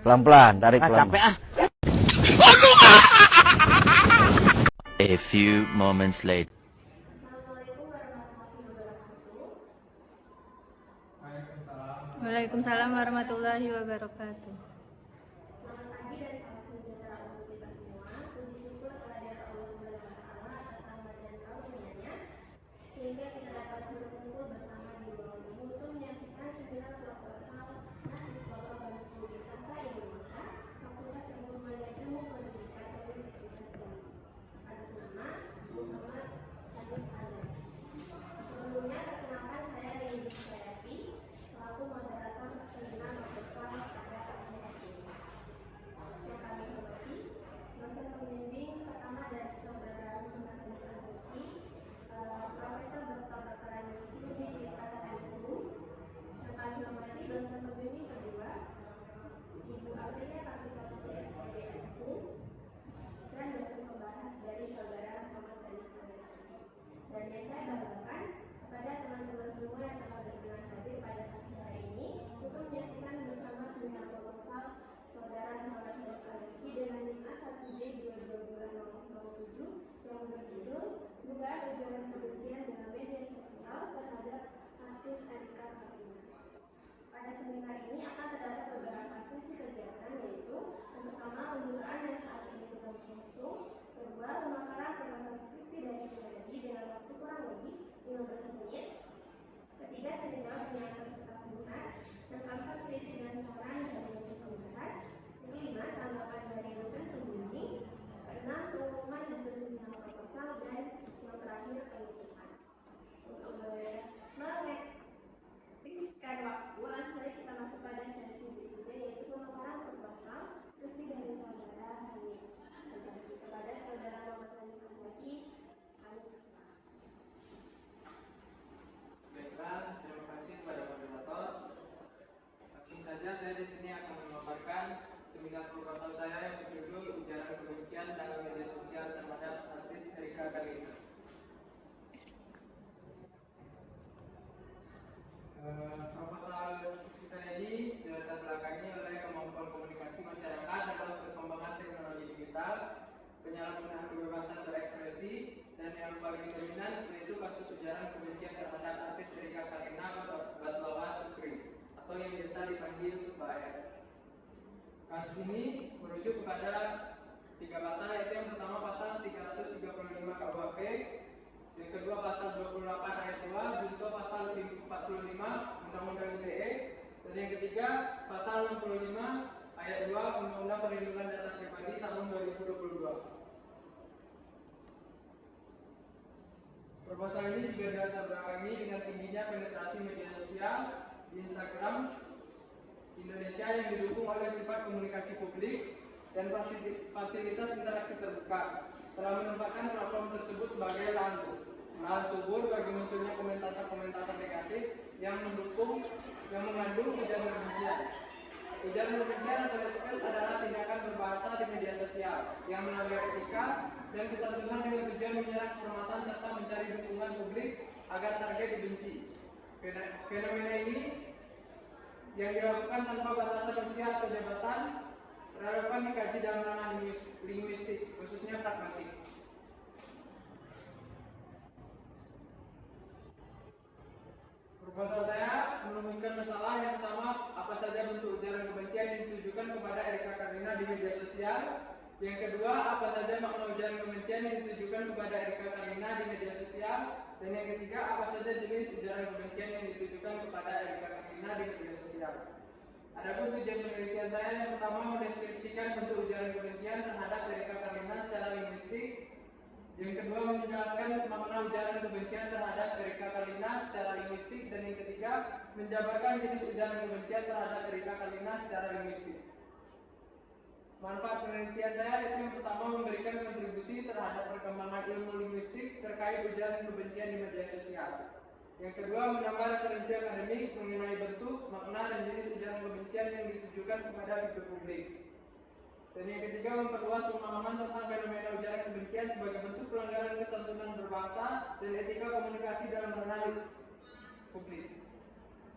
Pelan-pelan, tarik pelan. Capek ah. A few moments later. Waalaikumsalam warahmatullahi wabarakatuh. Selamat pagi dan salam sejahtera untuk kita semua. Puji syukur kehadiran Allah Subhanahu wa Ta'ala atas rahmat dan karunia-Nya sehingga kita dapat berkumpul bersama di ruang ini untuk menyaksikan seminar proposal mahasiswa program studi sastra Indonesia Fakultas Ilmu dan Ilmu Pendidikan Universitas Bali atas nama Muhammad Hanif Azhar. Sebelumnya perkenalkan saya Rini Sayati selaku moderator seminar proposal pada tahun ini. Yang kami hormati dosen pembimbing pertama dari saudara Muhammad Hanif Azhar, Profesor Dr. Dr. Andes Studi IKTNU. Yang kami hormati dosen pembimbing kedua Ibu Aprilia Kartika Putri SPDNU dan dosen pembahas dari saudara Muhammad Hanif Azhar. Dan yang saya banggakan kepada teman-teman semua yang telah berkenan hadir pada pagi hari ini untuk menyaksikan bersama seminar proposal saudara Muhammad Hanif Azhar dengan NIM A1D 222007 yang berjudul Dugaan Ujaran Kebencian dalam Media Sosial terhadap artis Erika Karina. Pada seminar ini akan terdapat beberapa sesi kegiatan, yaitu yang pertama pembukaan yang saat ini sedang berlangsung, kedua pemaparan proposal skripsi dari Kemendagri dengan waktu kurang lebih 15 menit, ketiga tanya jawab dengan peserta seminar, yang keempat kritik dan saran dari dosen pembahas, yang kelima tanggapan dari dosen pembimbing, keenam pengumuman hasil seminar proposal, dan yang terakhir penutupan. Untuk mengefektifkan waktu, langsung saja kita masuk pada sesi berikutnya, yaitu pemaparan proposal skripsi dari saudara Hanif Azhar. Kepada saudara Muhammad Hanif Azhar, kami persilakan. Baiklah, terima kasih kepada moderator. Langsung saja saya di sini akan memaparkan seminar proposal saya yang berjudul Ujaran Kebencian dalam Media Sosial terhadap artis Erika Karina. Proposal skripsi saya ini dilatar belakangi oleh kemampuan komunikasi masyarakat dalam perkembangan teknologi digital, penyalahgunaan kebebasan berekspresi, dan yang paling dominan yaitu kasus ujaran kebencian terhadap artis Erika Karina Batlawa Sukri atau yang biasa dipanggil Mbak R. Kasus ini merujuk kepada 3 pasal, yaitu yang pertama pasal 335 KUHP, yang kedua pasal 28 ayat 2 junto pasal 45 Undang-Undang ITE, dan yang ketiga pasal 65 ayat 2 Undang-Undang Perlindungan Data Pribadi tahun 2022. Proposal ini juga dilatar belakangi dengan tingginya penetrasi media sosial di Instagram Indonesia yang didukung oleh sifat komunikasi publik dan fasilitas interaksi terbuka, telah menempatkan platform tersebut sebagai lahan subur bagi munculnya komentator-komentator negatif yang mengandung ujaran kebencian. Ujaran kebencian atau express adalah tindakan berbahasa di media sosial yang melanggar etika dan kesantunan dengan tujuan menyerang kehormatan serta mencari dukungan publik agar target dibenci. Fenomena ini yang dilakukan tanpa batasan usia atau jabatan relevan dikaji dalam ranah linguistik, khususnya pragmatik. Proposal saya merumuskan masalah yang pertama, apa saja bentuk ujaran kebencian yang ditujukan kepada Erika Karina di media sosial. Yang kedua, apa saja makna ujaran kebencian yang ditujukan kepada Erika Karina di media sosial. Dan yang ketiga, apa saja jenis ujaran kebencian yang ditujukan kepada Erika Karina di media sosial. Adapun tujuan penelitian saya yang pertama mendeskripsikan bentuk ujaran kebencian terhadap Erika Karina secara linguistik. Yang kedua menjelaskan makna ujaran kebencian terhadap Erika Karina secara linguistik, dan yang ketiga menjabarkan jenis ujaran kebencian terhadap Erika Karina secara linguistik. Manfaat penelitian saya itu yang pertama memberikan kontribusi terhadap perkembangan ilmu linguistik terkait ujaran kebencian di media sosial. Yang kedua menambah referensi akademik mengenai bentuk, makna, dan jenis ujaran kebencian yang ditujukan kepada figur publik. Dan yang ketiga memperluas pemahaman tentang fenomena ujaran kebencian sebagai bentuk pelanggaran kesantunan berbahasa dan etika komunikasi dalam ranah publik.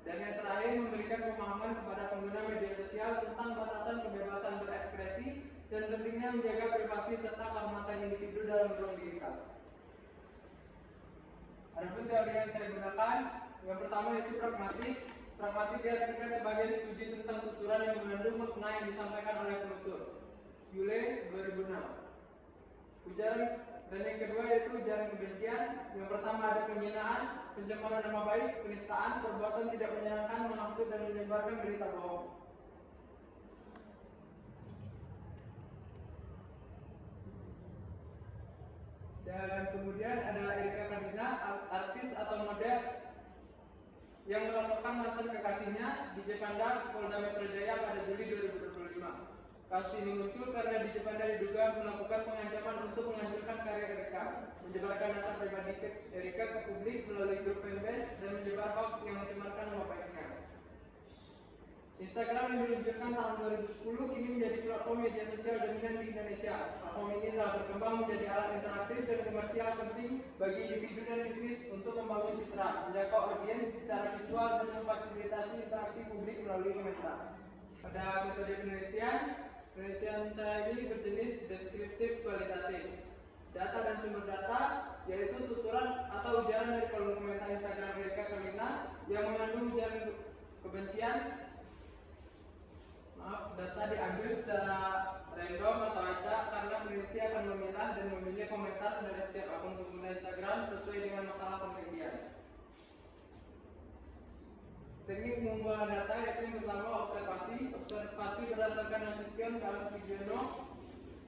Dan yang terakhir, memberikan pemahaman kepada pengguna media sosial tentang batasan kebebasan berekspresi dan pentingnya menjaga privasi serta kehormatan individu dalam ruang digital. Adapun teori yang saya gunakan, yang pertama itu pragmatik. Pragmatik diartikan sebagai studi tentang tuturan yang mengandung makna yang disampaikan oleh penutur. Yule 2006. Ujaran dan yang kedua yaitu ujaran kebencian. Yang pertama ada penghinaan, pencemaran nama baik, penistaan, perbuatan tidak menyenangkan, menghasut dan menyebarkan berita bohong. Dan kemudian ada Erika Karina, artis atau model yang melaporkan mantan kekasihnya di Jepanda, Polda Metro Jaya pada Juli 2025. Kasus ini muncul karena di Jepanda diduga melakukan pengancaman untuk menghancurkan karir Erika, menyebarkan data pribadi Erika ke publik melalui grup fanbase dan menyebar hoax yang mencemarkan nama baiknya. Instagram yang diluncurkan tahun 2010 kini menjadi platform media sosial dominan di Indonesia. Platform ini telah berkembang menjadi alat interaktif dan komersial penting bagi individu dan bisnis untuk membangun citra, menjangkau audiens secara visual dan memfasilitasi interaksi publik melalui komentar. Pada metode penelitian saya ini berjenis deskriptif kualitatif. Data dan sumber data yaitu tuturan atau ujaran dari kolom komentar Instagram Erika Karina yang mengandung ujaran kebencian. Data diambil secara random atau acak karena peneliti akan memilah dan memilih komentar dari setiap akun pengguna Instagram sesuai dengan masalah penelitian. Teknik pengumpulan data yaitu yang pertama observasi. Observasi berdasarkan Nasution dalam Vigeno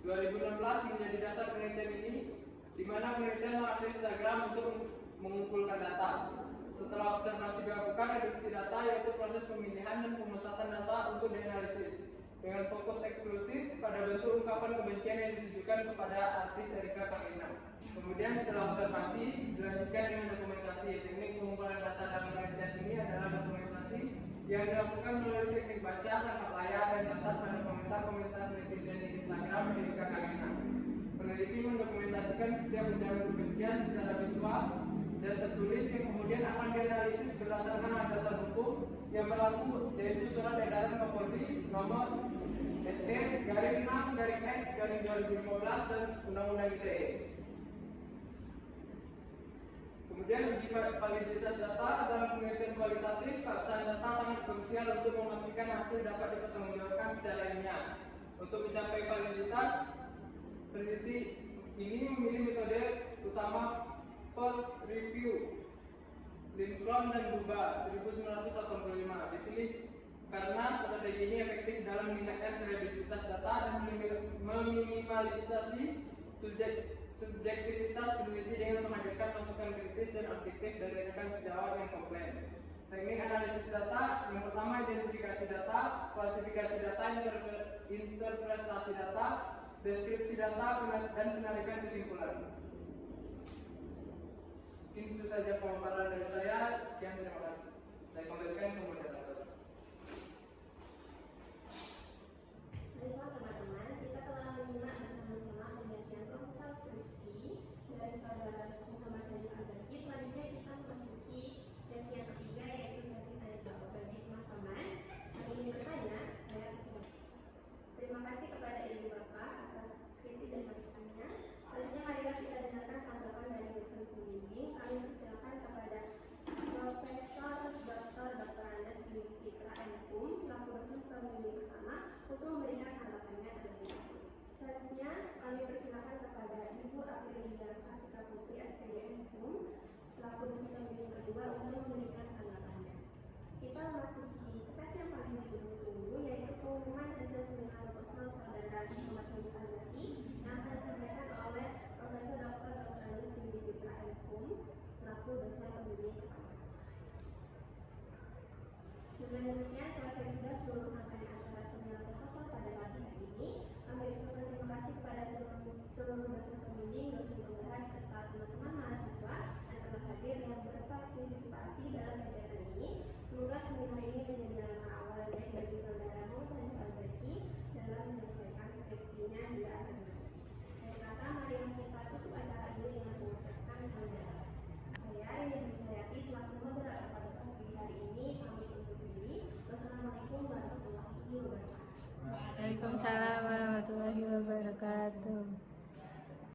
2016 menjadi dasar penelitian ini, di mana penelitian mengakses Instagram untuk mengumpulkan data. Setelah observasi dilakukan, reduksi data yaitu proses pemilihan dan pemusatan data untuk dianalisis dengan fokus eksklusif pada bentuk ungkapan kebencian yang ditujukan kepada artis Erika Karina. Kemudian setelah observasi dilanjutkan dengan dokumentasi. Teknik pengumpulan data dalam penelitian ini adalah dokumentasi yang dilakukan melalui teknik baca, tangkap layar, dan catat pada komentar-komentar netizen di Instagram Erika Karina. Peneliti mendokumentasikan setiap ujaran kebencian secara visual dan tertulis yang kemudian akan dianalisis berdasarkan landasan hukum yang berlaku, yaitu Surat Edaran Kapolri nomor SE-6-X-2015 dan Undang-Undang ITE. Kemudian uji validitas data dalam penelitian kualitatif. Keabsahan data sangat krusial untuk memastikan hasil dapat dipertanggungjawabkan secara ilmiah. Untuk mencapai validitas, peneliti ini memilih metode utama peer review, Lindblom dan Duba 1985 dipilih karena strategi ini efektif dalam meningkatkan kredibilitas data dan meminimalisasi subjektivitas peneliti dengan menghadirkan masukan kritis dan objektif dari rekan sejawat yang komplain. Teknik analisis data yang pertama identifikasi data, klasifikasi data, interpretasi data, deskripsi data, dan penarikan kesimpulan. Mungkin itu saja pemaparan dari saya. Sekian, terima kasih. Saya kembalikan ke moderator. Baiklah teman-teman, kita telah menyimak bersama-sama penyajian proposal skripsi dari saudara Muhammad Hadi Azaki. Selanjutnya kita memasuki sesi yang ketiga, yaitu sesi tanya jawab bagi teman-teman yang ingin bertanya. Saya terima kasih kepada Ibu Bapak atas kritik dan masukannya. Selanjutnya marilah kita dengarkan tanggapan dari dosen pembimbing. Kami persilakan kepada Profesor Dr. Andes Fitra M.Kum selaku dosen pembimbing pertama untuk memberikan tanggapannya terlebih dahulu. Selanjutnya kami persilakan kepada Ibu Aprilia Kartika Putri SPD M.Kum selaku dosen pembimbing kedua untuk memberikan tanggapannya. Kita memasuki sesi yang paling ditunggu-tunggu, yaitu pengumuman hasil seminar proposal saudara Muhammad Hadi Azaki yang akan disampaikan oleh Profesor Dr. Andes Fitra M.Kum selaku dosen pembimbing pertama. Dengan demikian selesai sudah seluruh rangkaian acara seminar proposal pada pagi hari ini. Kami ucapkan terima kasih kepada seluruh dosen pembimbing, dosen pembahas, serta teman-teman